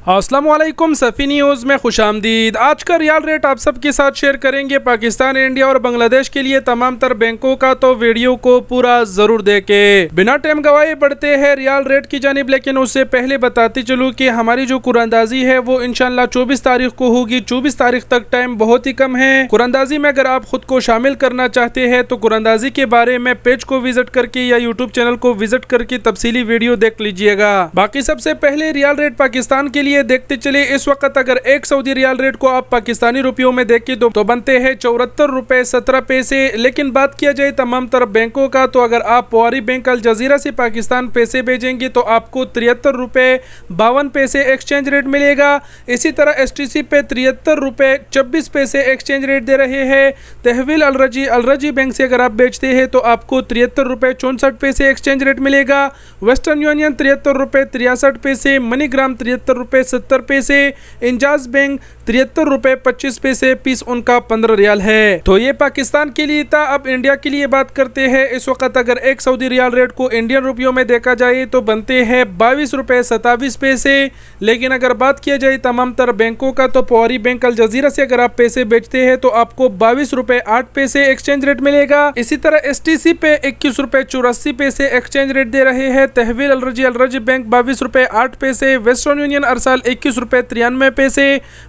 अस्सलामुअलैकुम सफ़ी न्यूज़ में खुशामदीद। आज का रियाल रेट आप सबके साथ शेयर करेंगे पाकिस्तान, इंडिया और बांग्लादेश के लिए तमाम तर बैंकों का, तो वीडियो को पूरा ज़रूर देखें। बिना टाइम गवाए बढ़ते हैं रियाल रेट की जानिब, लेकिन उससे पहले बताती चलूँ कि हमारी जो कुरानंदाजी है वो इंशाल्लाह 24 तारीख को होगी। 24 तारीख तक टाइम बहुत ही कम है। कुरानंदाजी में अगर आप खुद को शामिल करना चाहते हैं तो कुरानंदाजी के बारे में पेज को विजिट करके या यूट्यूब चैनल को विजिट करके तफसीली वीडियो देख लीजिएगा। बाकी सबसे पहले रियाल रेट पाकिस्तान के लिए देखते चले। इस वक्त अगर एक सऊदी रियाल रेट को आप पाकिस्तानी रुपयों में देखें तो बनते हैं 74 रुपए 17 पैसे। लेकिन बात किया जाए तमाम तरफ बैंकों का, तो अगर आप पवारी बैंक अल जजीरा से पाकिस्तान पैसे भेजेंगे तो आपको 73 रुपए 52 पैसे एक्सचेंज रेट मिलेगा। इसी तरह STC पे 73 रुपए 24 पैसे एक्सचेंज रेट दे रहे हैं। तहवील अलरजी बैंक से अगर आप बेचते हैं तो आपको 73 रुपए 64 पैसे एक्सचेंज रेट मिलेगा। वेस्टर्न यूनियन 73 रुपए 63 पैसे, मनीग्राम 73 रुपए 70 पैसे, इंजाज बैंक 73 रुपए 25 पैसे, फीस उनका 15 रियाल है। तो ये पाकिस्तान के लिए था। अब इंडिया के लिए बात करते हैं। इस वक्त अगर एक सऊदी रियाल रेट को इंडियन रुपयों में देखा जाए तो बनते हैं 22 रुपए 27 पैसे। लेकिन अगर बात किया जाए तमाम तर बैंकों का, तो पवारी बैंक अल जजीरा से अगर आप पैसे बेचते हैं तो आपको 22 रुपए 8 पैसे एक्सचेंज रेट मिलेगा। इसी तरह STC पे 21 रुपए 84 पैसे एक्सचेंज रेट दे रहे हैं। तहवील अलरजी बैंक 22 रुपए 8 पैसे, वेस्टर्न यूनियन अरसाल 21 रुपए 93 पैसे,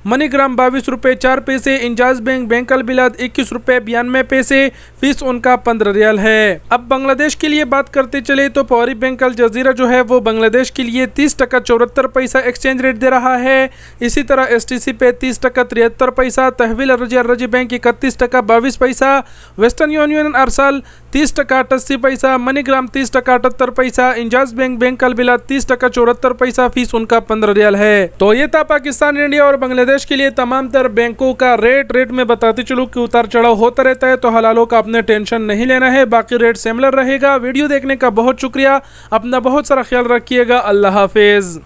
मनीग्राम 22 रुपए 4 पैसे, इंजाज बैंक अल बिलाद 21 रुपए 92 पैसे, फीस उनका 15 रियाल है। अब बांग्लादेश के लिए बात करते चले तो पवारी बैंक अल जजीरा जो है वो बांग्लादेश के लिए 30 टका 74 पैसा एक्सचेंज रेट दे रहा है। इसी तरह STC पे 30 टका 73 पैसा, तहवील अलरजी बैंक 31 टका 22 पैसा, वेस्टर्न यूनियन अरसाल 30 टका 88 पैसा, मनीग्राम 30 टका 78 पैसा, इंजाज बैंक अल बिलाद 30 टका 74 पैसा, फीस उनका 15 रियाल है। तो ये था पाकिस्तान, इंडिया और बांग्लादेश के लिए तमाम तर बैंकों का रेट में बताते चलूँ कि उतार चढ़ाव होता रहता है, तो हलालों का आपने टेंशन नहीं लेना है। बाकी रेट सिमिलर रहेगा। वीडियो देखने का बहुत शुक्रिया। अपना बहुत सारा ख्याल रखिएगा। अल्लाह हाफिज।